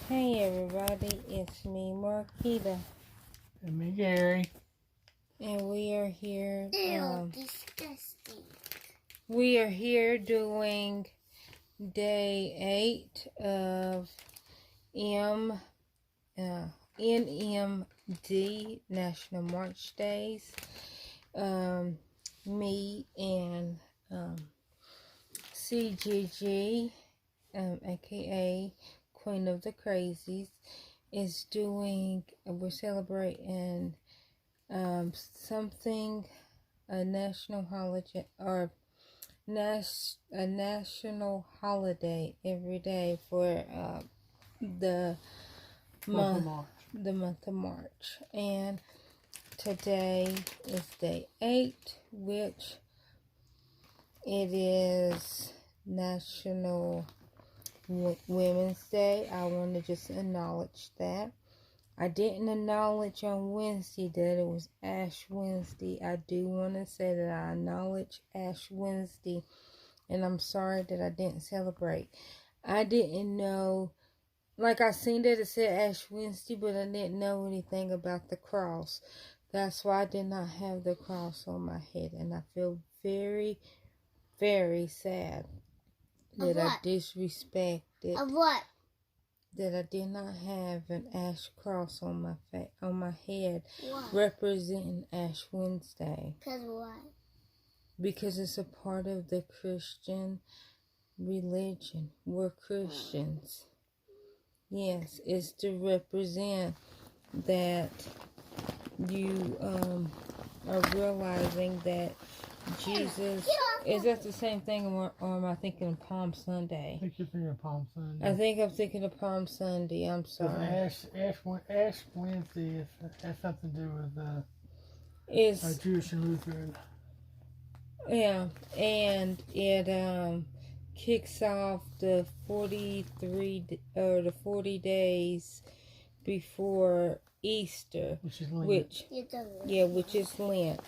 Hey everybody, it's me, Marquita. And me, Gary. And we are here. Disgusting. We are here doing day 8 of NMD, National March Days. Me and CGG, aka Queen of the Crazies, is doing. We're celebrating something, a national holiday or a national holiday every day for the month of March. And today is day 8, which it is National Women's Day. I want to just acknowledge that. I didn't acknowledge on Wednesday that it was Ash Wednesday. I do want to say that I acknowledge Ash Wednesday, and I'm sorry that I didn't celebrate. I didn't know, like I seen that it said Ash Wednesday, but I didn't know anything about the cross. That's why I did not have the cross on my head, and I feel very, very sad that I disrespected. Of what? That I did not have an ash cross on my head. Why? Representing Ash Wednesday. Because why? Because it's a part of the Christian religion. We're Christians. Yes, it's to represent that you are realizing that Jesus. Is that the same thing, or am I thinking of Palm Sunday? I think you're thinking of Palm Sunday. I think I'm thinking of Palm Sunday. I'm sorry. Ash Wednesday has something to do with Jewish and Lutheran. Yeah, and it kicks off the 40 days before Easter, which is Lent. Which is Lent.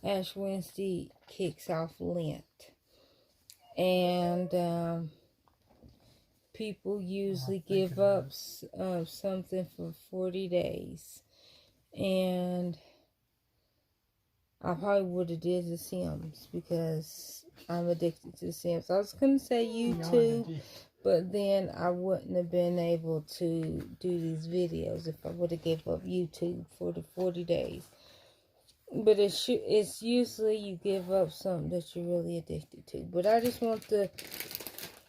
Ash Wednesday kicks off Lent, and people usually give up something for 40 days, and I probably would have did The Sims because I'm addicted to The Sims. I was going to say YouTube, but then I wouldn't have been able to do these videos if I would have gave up YouTube for the 40 days. But it's usually you give up something that you're really addicted to. But I just want to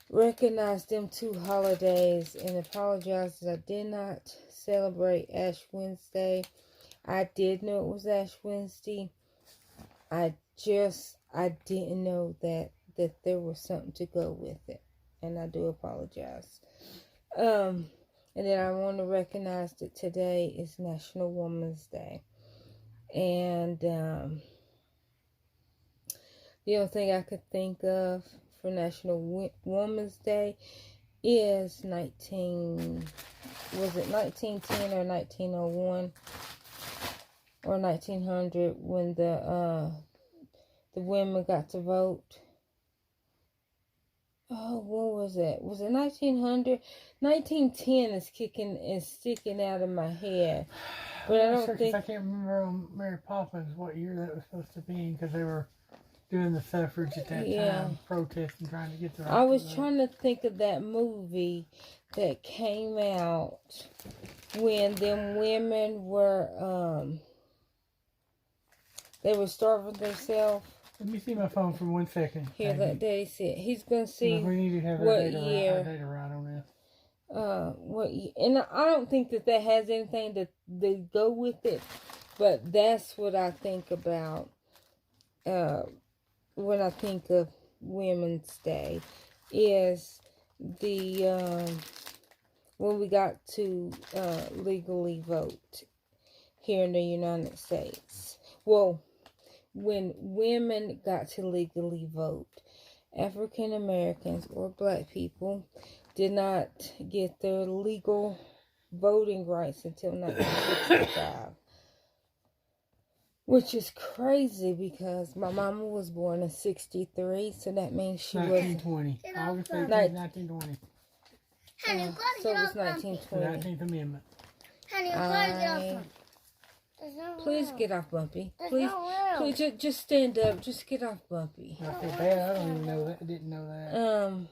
recognize them 2 holidays and apologize that I did not celebrate Ash Wednesday. I did know it was Ash Wednesday. I didn't know that there was something to go with it. And I do apologize. And then I want to recognize that today is National Women's Day. And the only thing I could think of for National Women's Day is 1910 or 1901 or 1900 when the women got to vote. Oh, what was it? Was it 1900? 1910 is sticking out of my head. But I don't think... I can't remember on Mary Poppins what year that was supposed to be, because they were doing the suffrage at that time, protesting, trying to get the right. I was trying to think of that movie that came out when them women were, they were starving themselves. Let me see my phone for 1 second. Here, let Daddy see it. He's going to see we need to have what our year. Data right on this. And I don't think that has anything to go with it, but that's what I think about when I think of Women's Day, is the when we got to legally vote here in the United States. Well, when women got to legally vote, African Americans or black people did not get their legal voting rights until 1965. Which is crazy because my mama was born in 63, so that means she 1920. August 18, 1920. Honey, you gotta So get it was off Bumpy. 1920. 19th Amendment. Honey, you gotta get off Bumpy. There's no Please room. get off, Bumpy. There's Please, no room. please, just stand up. Just get off, Bumpy. I feel bad. I don't even know that. I didn't know that.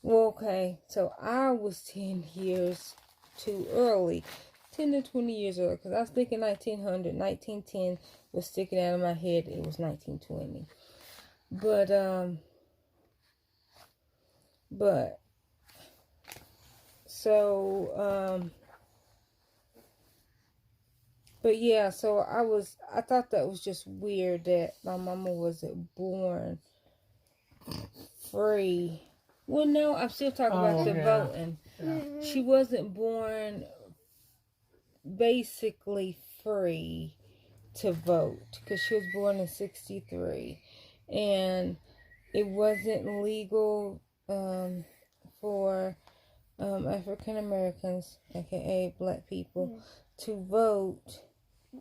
Well, okay. So I was 10 years too early. 10 to 20 years early. Because I was thinking 1900. 1910 was sticking out of my head. It was 1920. But yeah, so I thought that was just weird that my mama wasn't born free. Well, no, I'm still talking about the voting. Yeah. She wasn't born basically free to vote because she was born in 63. And it wasn't legal for African Americans, aka black people, to vote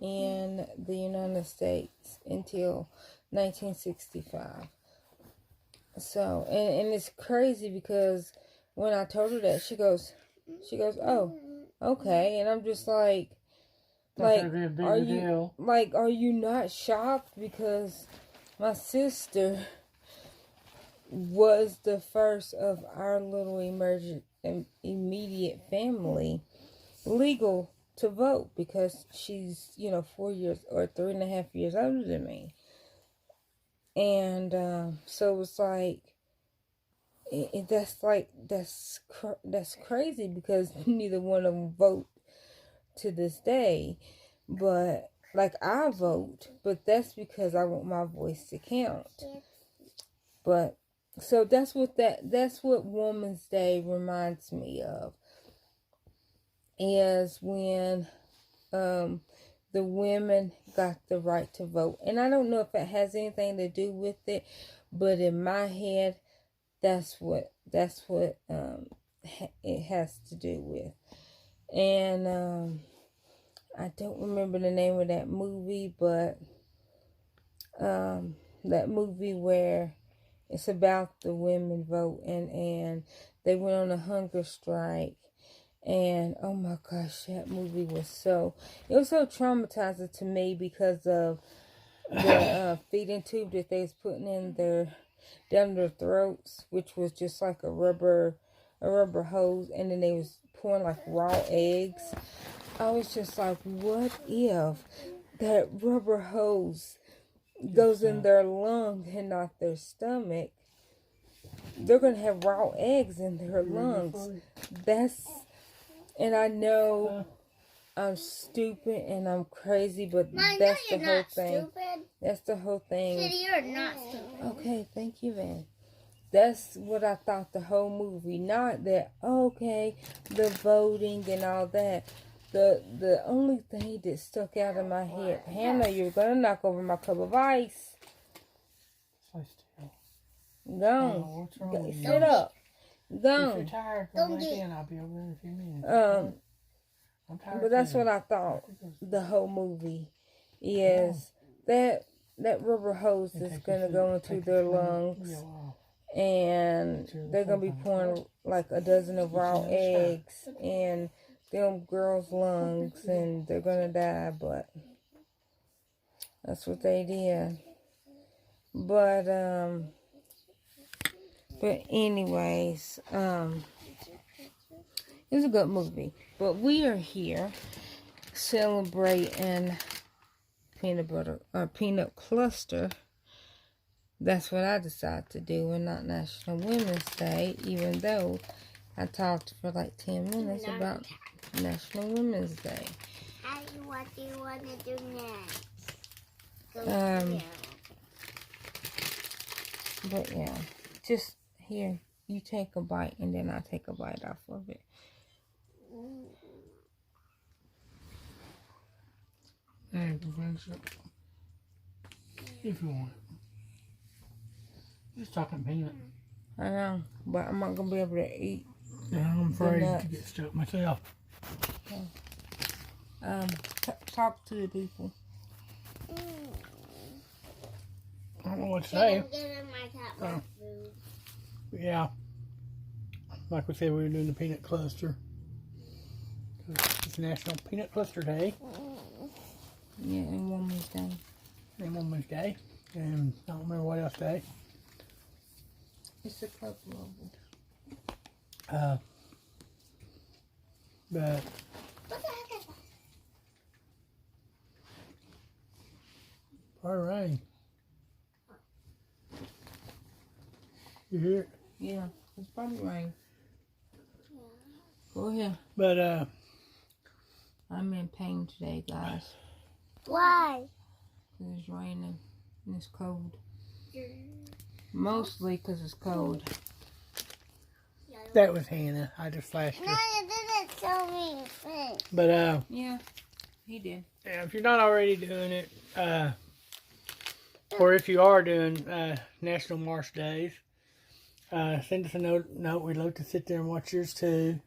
in the United States until 1965. So, and it's crazy because when I told her that, she goes, oh, okay. And I'm just like, are you not shocked? Because my sister was the first of our little immediate family legal to vote because she's 4 years or 3.5 years older than me. And so it's like that's crazy because neither one of them vote to this day. But like I vote, but that's because I want my voice to count. But so that's what Women's Day reminds me of, is when the women got the right to vote. And I don't know if it has anything to do with it, but in my head, that's what it has to do with. And I don't remember the name of that movie, but that movie where it's about the women voting and they went on a hunger strike. And oh my gosh, that movie was so traumatizing to me because of the feeding tube that they was putting down their throats, which was just like a rubber hose, and then they was pouring like raw eggs. I was just like, what if that rubber hose goes in their lungs and not their stomach? They're gonna have raw eggs in their lungs. And I know I'm stupid and I'm crazy, but that's the whole thing. Stupid. That's the whole thing. Kitty, you're not stupid. Okay, thank you, Van. That's what I thought the whole movie. Not that, okay, the voting and all that. The only thing that stuck out in my head, Hannah, you're going to knock over my cup of ice. Go. What's wrong with you? Sit up. Go. If you're tired, come back in. I'll be over there in a few minutes. I'm tired. But that's what I thought. The whole movie is that rubber hose is going to go into their lungs, and they're going to be pouring like a dozen of raw eggs in them girls' lungs, and they're going to die. But that's what they did. But anyways, it's a good movie. But we are here celebrating peanut cluster. That's what I decided to do, and not National Women's Day, even though I talked for like 10 minutes about National Women's Day. What do you want to do next? But yeah, just here, you take a bite, and then I take a bite off of it. Hey, Professor. If you want. Just talking peanut. I know, but I'm not going to be able to eat. Yeah, I'm afraid to get stuck myself. Talk to the people. I don't know what to say. I'm giving my cat more food. Yeah. like we said, we were doing the peanut cluster. It's National Peanut Cluster Day. Yeah, and Women's Day. And Women's Day. And I don't remember what else day. It's a couple of them. But What the heck is that? all right. You hear it? Yeah, it's probably rain. Go ahead. But I'm in pain today, guys. Why? 'Cause it's raining and it's cold. Mostly because it's cold. that was Hannah. I just flashed No, her. you didn't show me things. But Yeah, he did. yeah, if you're not already doing it, or if you are doing National March Days, send us a note. We'd love to sit there and watch yours too.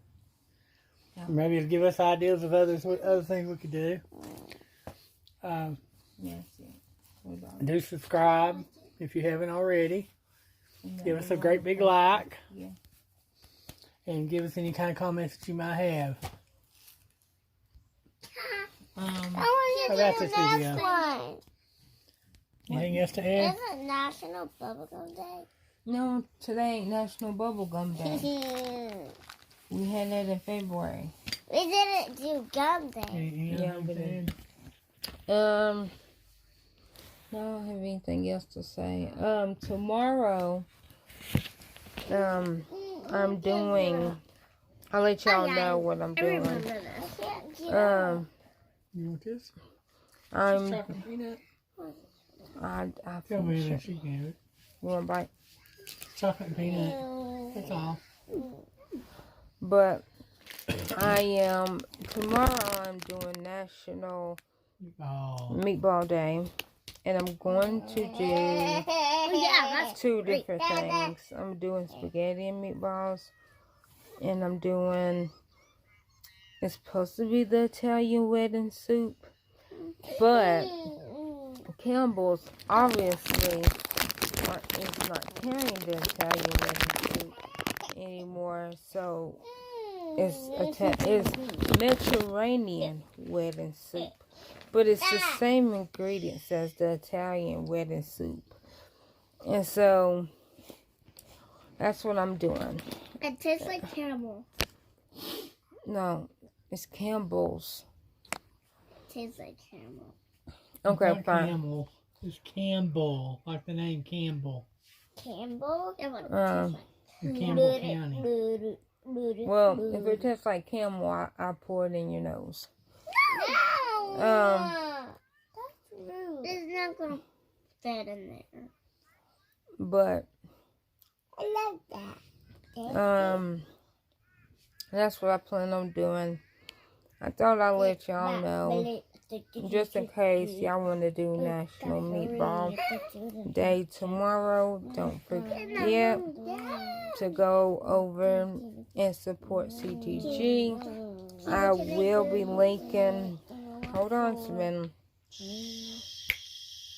Yeah. Maybe it'll give us ideas of other things we could do. Yes, yeah. What about it? Do subscribe if you haven't already. And that Give us a little great big one. like. Yeah. And give us any kind of comments that you might have. I want Oh, to that's do a the next video. one. Anything else to add? Is it National Bubblegum Day? No, today ain't National Bubblegum Day. We had that in February. We didn't do Gum Day. Anything Yeah, else we to did. add? No, I don't have anything else to say. Tomorrow, I'm doing. I'll let y'all know what I'm I remember doing. this. I can't get You want this? I'm. Chocolate peanut? I Tell me finish that it. she can have it. You want a bite? Chocolate and peanut. That's all. But I am tomorrow. I'm doing National Oh. Meatball Day, and I'm going to do that's two different things. I'm doing spaghetti and meatballs, and I'm doing. It's supposed to be the Italian wedding soup, but Campbell's obviously is not carrying the Italian wedding soup anymore, so it's Mediterranean wedding soup, but it's the same ingredients as the Italian wedding soup, and so that's what I'm doing. It tastes like caramel. No, it's Campbell's. It tastes like caramel. Okay, It's not fine. Campbell. It's Campbell, like the name Campbell Campbell? It would in Campbell County. Well, if it tastes like Camel, I pour it in your nose. No! That's rude. It's not going to fit in there. But I love that. that's what I plan on doing. I thought I'd let y'all know, just in case y'all want to do National Meatball Day tomorrow. Don't forget to go over and support CTG. I will be linking. Hold on, Savannah.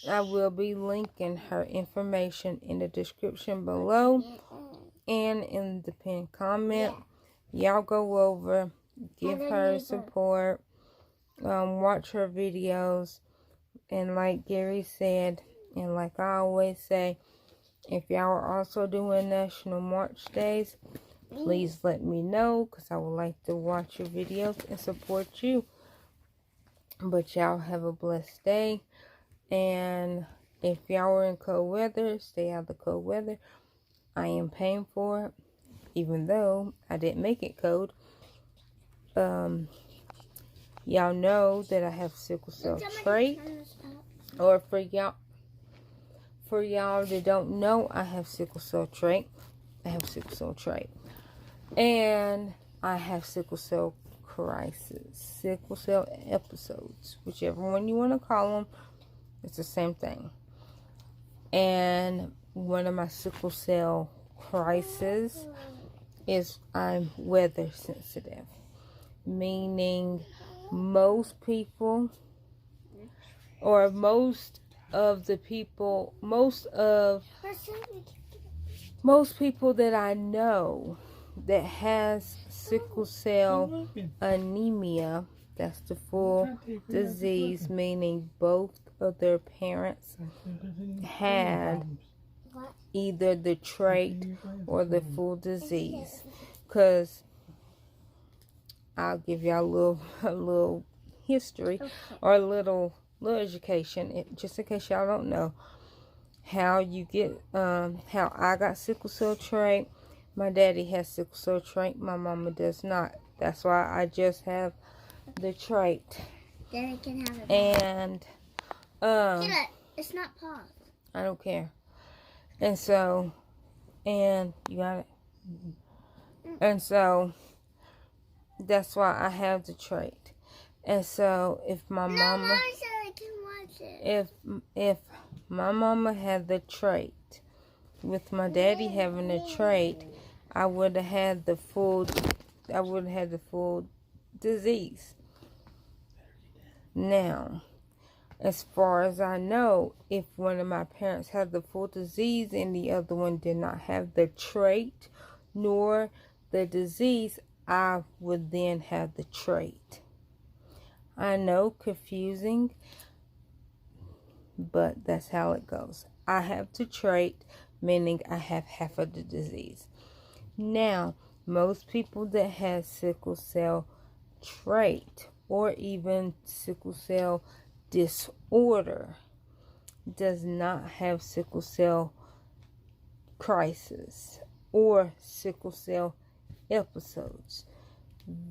I will be linking her information in the description below and in the pinned comment. Y'all go over, give her support, watch her videos, and like Gary said, and like I always say, if y'all are also doing National March Days, please let me know, because I would like to watch your videos and support you. But y'all have a blessed day, and if y'all are in cold weather, stay out of the cold weather. I am paying for it, even though I didn't make it cold. Y'all know that I have sickle cell trait, or for y'all that don't know, I have sickle cell trait. I have sickle cell trait, and I have sickle cell crisis, sickle cell episodes, whichever one you want to call them. It's the same thing. And one of my sickle cell crises is I'm weather sensitive, meaning most people, or most of the people, most people that I know that has sickle cell anemia, that's the full disease, meaning both of their parents had either the trait or the full disease. Because I'll give y'all a little history or a little education, just in case y'all don't know how you get how I got sickle cell trait. My daddy has sickle cell trait. My mama does not. That's why I just have the trait. Daddy can have it. And it's not paused. I don't care. And so, and you got it. And so that's why I have the trait. And so if my mama, Mom said I can watch it. if my mama had the trait, with my daddy having the trait, I would have had the full disease. Now, as far as I know, if one of my parents had the full disease and the other one did not have the trait nor the disease, I would then have the trait. I know, confusing, but that's how it goes. I have the trait, meaning I have half of the disease. Now, most people that have sickle cell trait or even sickle cell disorder does not have sickle cell crisis or sickle cell episodes.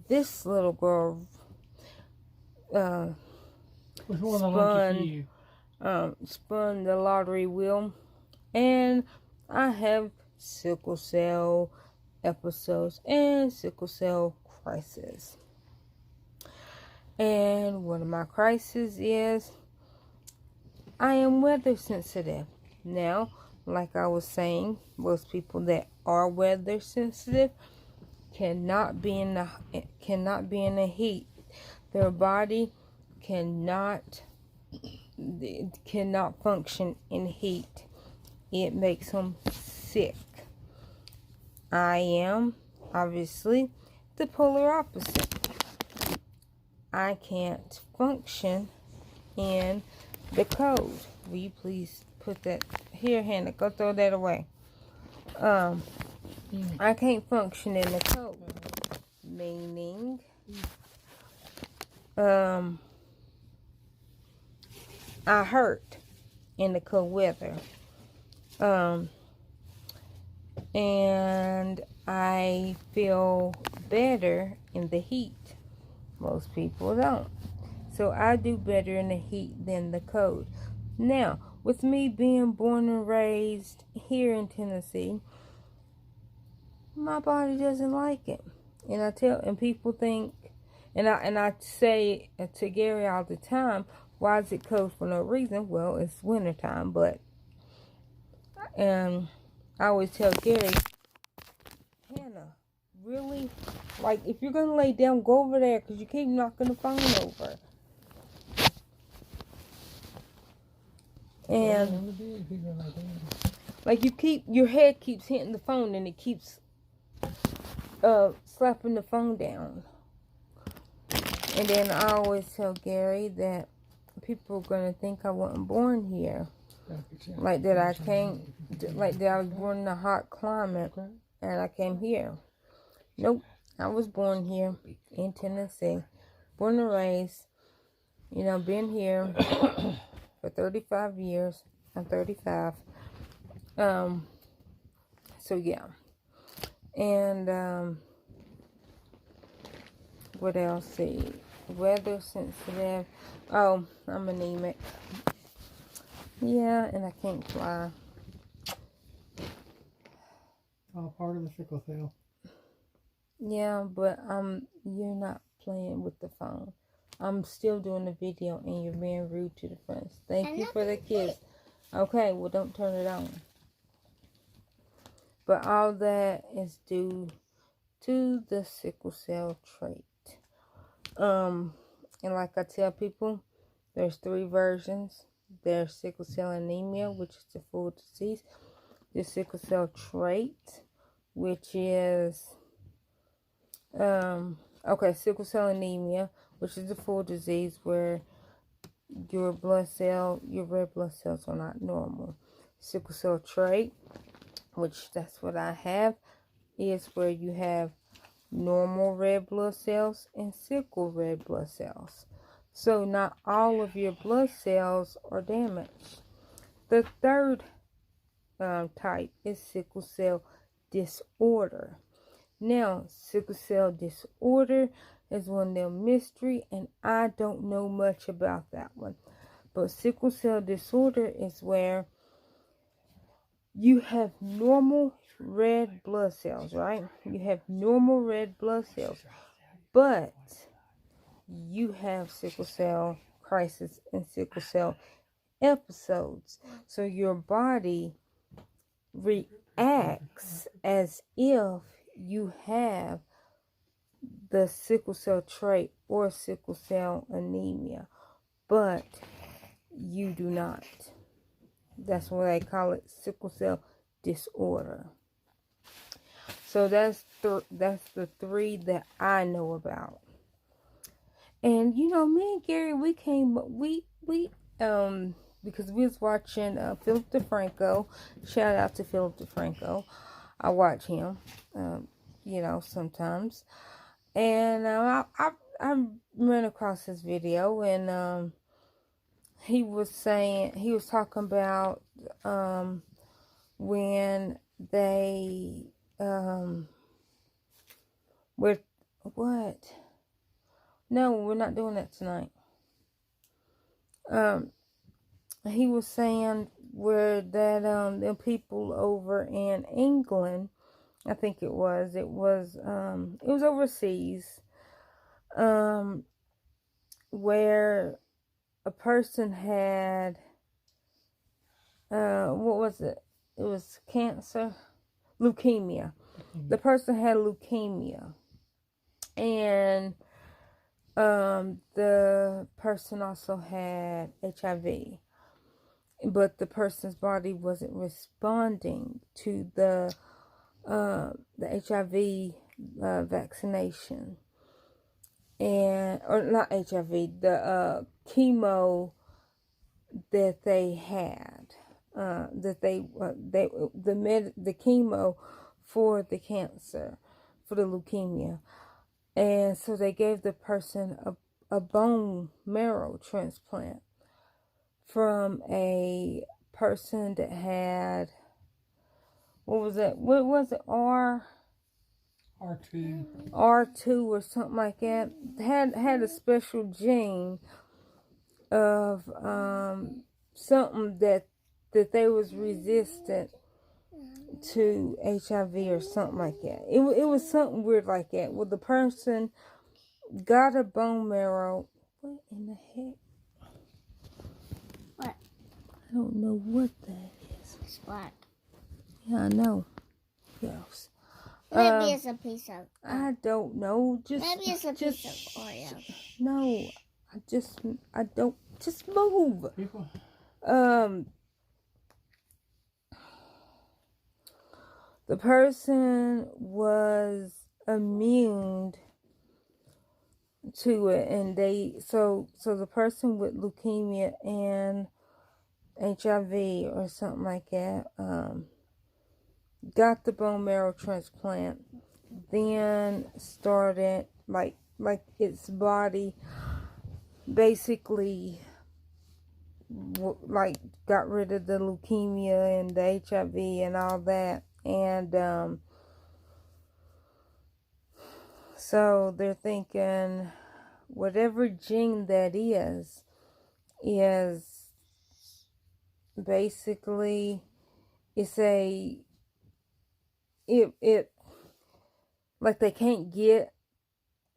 This little girl spun the lottery wheel, and I have sickle cell episodes and sickle cell crisis. And one of my crises is I am weather sensitive. Now, like I was saying, most people that are weather sensitive cannot be in the heat. Their body cannot function in heat. It makes them sick. I am obviously the polar opposite. I can't function in the cold. Will you please put that here, Hannah? Go throw that away. I can't function in the cold, meaning I hurt in the cold weather. And I feel better in the heat. Most people don't. So I do better in the heat than the cold. Now, with me being born and raised here in Tennessee, my body doesn't like it. And people think, and I say to Gary all the time, why is it cold for no reason? Well, it's wintertime, but I always tell Gary, Hannah, really? Like, if you're going to lay down, go over there, because you keep knocking the phone over. And, like, your head keeps hitting the phone, and it keeps slapping the phone down. And then I always tell Gary that people are going to think I wasn't born here. Like that I was born in a hot climate and I came here. Nope, I was born here in Tennessee. Born and raised, been here for 35 years. I'm 35. So yeah. And what else? See, weather sensitive. Oh, I'm anemic. Yeah, and I can't fly. All part of the sickle cell. Yeah, but you're not playing with the phone. I'm still doing the video and you're being rude to the friends. Thank you for the kiss. Okay, well, don't turn it on. But all that is due to the sickle cell trait. And like I tell people, there's 3 versions. There's sickle cell anemia, which is the full disease. There's sickle cell trait, which is Okay, sickle cell anemia, which is a full disease where your red blood cells are not normal. Sickle cell trait, which that's what I have, is where you have normal red blood cells and sickle red blood cells. So not all of your blood cells are damaged. The third type is sickle cell disorder. Now, sickle cell disorder is one of them mystery, and I don't know much about that one. But sickle cell disorder is where you have normal red blood cells, right? You have normal red blood cells, but you have sickle cell crisis and sickle cell episodes. So your body reacts as if you have the sickle cell trait or sickle cell anemia, but you do not. That's why they call it sickle cell disorder. So that's the three that I know about. And me and Gary, we because we was watching Philip DeFranco. Shout out to Philip DeFranco. I watch him, sometimes. And I ran across this video, and he was talking about when they with what? No, we're not doing that tonight. He was saying where that the people over in England, I think it was overseas, where a person had what was it? It was cancer, leukemia. The person had leukemia, and the person also had HIV, but the person's body wasn't responding to the HIV vaccination, or not HIV, the chemo that they had, the chemo for the cancer, for the leukemia. And so they gave the person a bone marrow transplant from a person that had, what was it? R2 or something like that. Had a special gene of something that they was resistant to HIV or something like that. It was something weird like that. Well, the person got a bone marrow. What in the heck? What? I don't know what that is. It's black. Yeah, I know. Yes. Maybe it's a piece of. I don't know. Maybe it's a piece of Oreo. No, I don't. Just move. People. The person was immune to it, and so the person with leukemia and HIV or something like that got the bone marrow transplant, then started like its body basically got rid of the leukemia and the HIV and all that, and so they're thinking whatever gene that is basically it like they can't get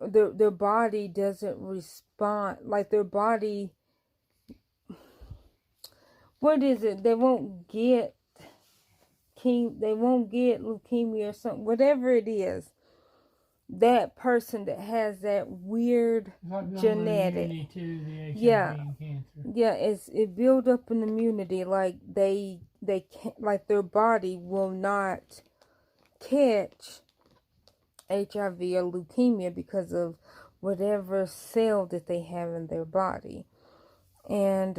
their body doesn't respond, like their body, what is it, they won't get leukemia or something, whatever it is. That person that has that weird genetic, it build up an immunity, like they can't, like their body will not catch HIV or leukemia because of whatever cell that they have in their body. And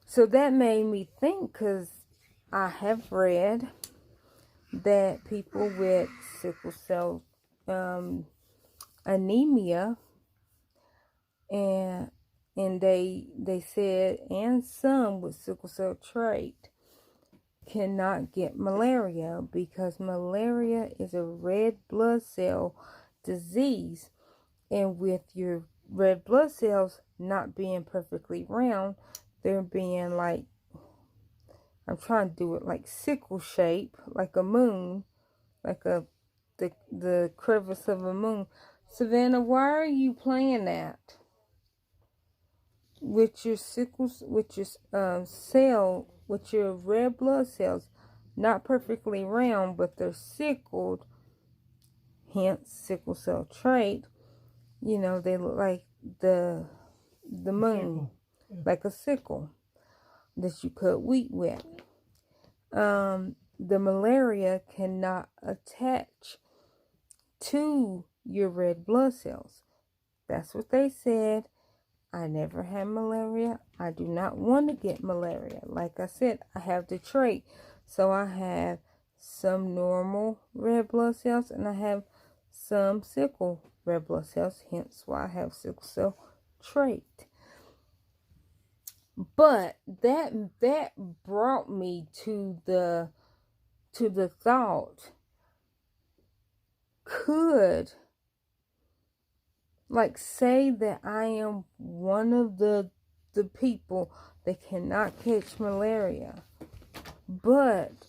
so that made me think, because I have read that people with sickle cell anemia, and they said, and some with sickle cell trait cannot get malaria, because malaria is a red blood cell disease, and with your red blood cells not being perfectly round, they're being like, I'm trying to do it like sickle shape, like a moon, like the crevice of a moon. Savannah, why are you playing that? With your sickles, with your cell, with your red blood cells, not perfectly round, but they're sickled, hence sickle cell trait. You know, they look like the moon, like a sickle that you cut wheat with. The malaria cannot attach to your red blood cells. That's what they said. I never had malaria. I do not want to get malaria. Like I said, I have the trait. So I have some normal red blood cells, and I have some sickle red blood cells, hence why I have sickle cell trait. But that brought me to the thought, could, like, say that I am one of the people that cannot catch malaria, but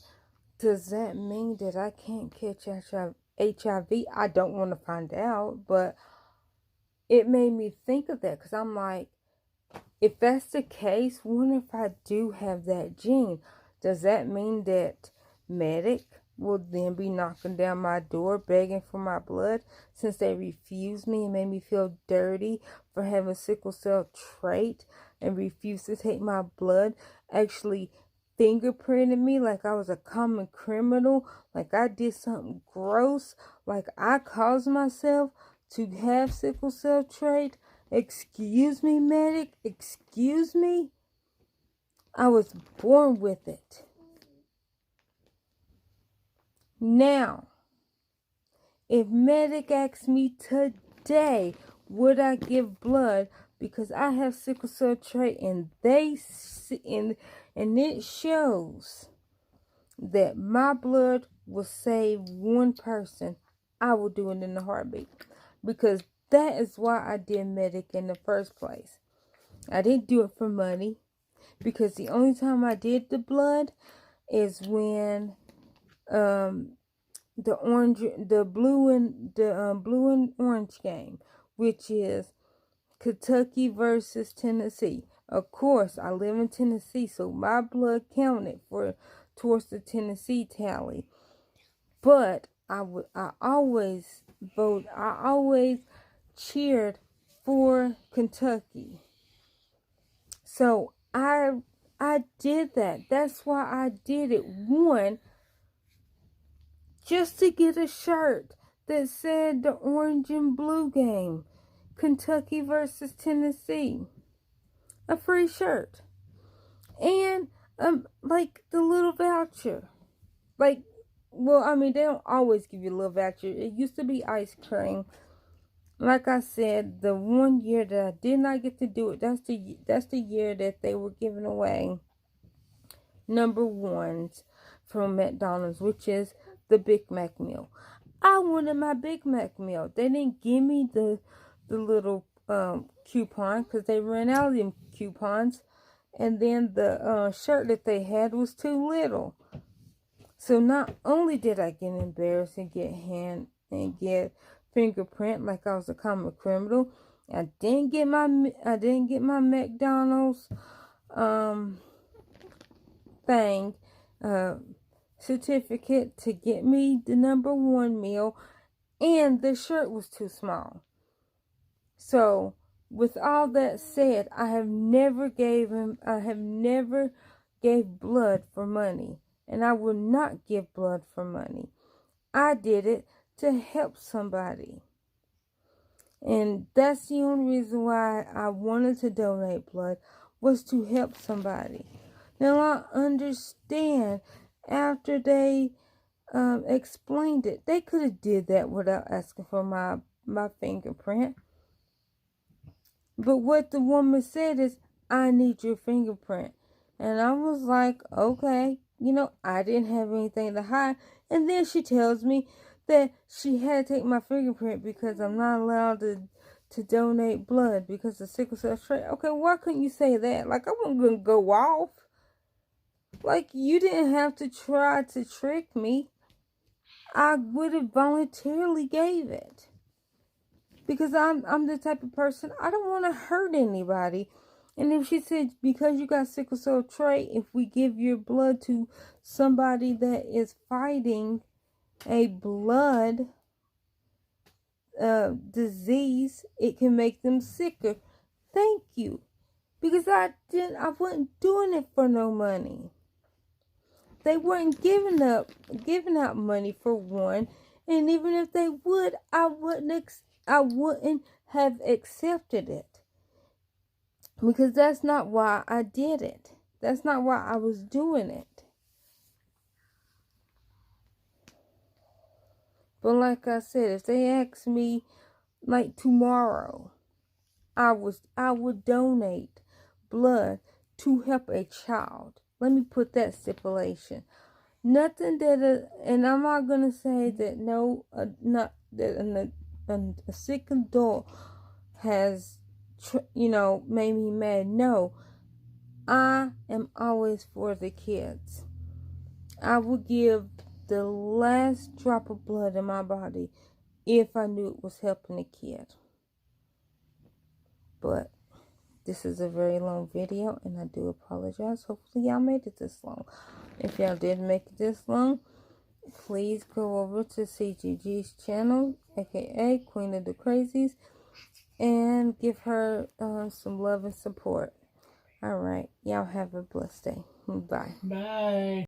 does that mean that I can't catch HIV? I don't want to find out, but it made me think of that, because I'm like, if that's the case, what if I do have that gene? Does that mean that medic will then be knocking down my door begging for my blood, since they refused me and made me feel dirty for having sickle cell trait and refused to take my blood, actually fingerprinted me like I was a common criminal, like I did something gross, like I caused myself to have sickle cell trait? Excuse me, medic? Excuse me? I was born with it. Now, if medic asks me today, would I give blood because I have sickle cell trait, and and it shows that my blood will save one person, I will do it in a heartbeat, because that is why I did medic in the first place. I didn't do it for money, because the only time I did the blood is when the blue and orange game, which is Kentucky versus Tennessee. Of course, I live in Tennessee, so my blood counted towards the Tennessee tally. But I always cheered for Kentucky. So I did that. That's why I did it. One, just to get a shirt that said the orange and blue game, Kentucky versus Tennessee. A free shirt. And like the little voucher. Like, well, I mean, they don't always give you a little voucher. It used to be ice cream. Like I said, the one year that I did not get to do it, that's the year that they were giving away number ones from McDonald's, which is the Big Mac meal. I wanted my Big Mac meal. They didn't give me the little coupon, because they ran out of them coupons, and then the shirt that they had was too little. So not only did I get embarrassed and get fingerprint like I was a common criminal, I didn't get my McDonald's certificate to get me the number one meal, and the shirt was too small. So with all that said, I have never gave blood for money, and I will not give blood for money. I did it to help somebody. And that's the only reason why I wanted to donate blood, was to help somebody. Now I understand after they explained it, they could have did that without asking for my fingerprint. But what the woman said is, I need your fingerprint. And I was like, okay, I didn't have anything to hide. And then she tells me that she had to take my fingerprint because I'm not allowed to donate blood because of sickle cell trait. Okay, why couldn't you say that? Like, I wasn't going to go off. Like, you didn't have to try to trick me. I would have voluntarily gave it. Because I'm the type of person, I don't want to hurt anybody. And if she said, because you got sickle cell trait, if we give your blood to somebody that is fighting a blood disease, it can make them sicker. Thank you. Because I wasn't doing it for no money. They weren't giving out money for one. And even if they would, I wouldn't have accepted it. Because that's not why I did it. That's not why I was doing it. But like I said, if they ask me, like tomorrow, I would donate blood to help a child. Let me put that stipulation. Nothing that, and I'm not gonna say that not that a sick adult has, made me mad. No, I am always for the kids. I would give the last drop of blood in my body if I knew it was helping a kid. But this is a very long video, and I do apologize. Hopefully y'all made it this long. If y'all didn't make it this long, please go over to CGG's channel, aka Queen of the Crazies, and give her some love and support. Alright, y'all have a blessed day. Bye. Bye.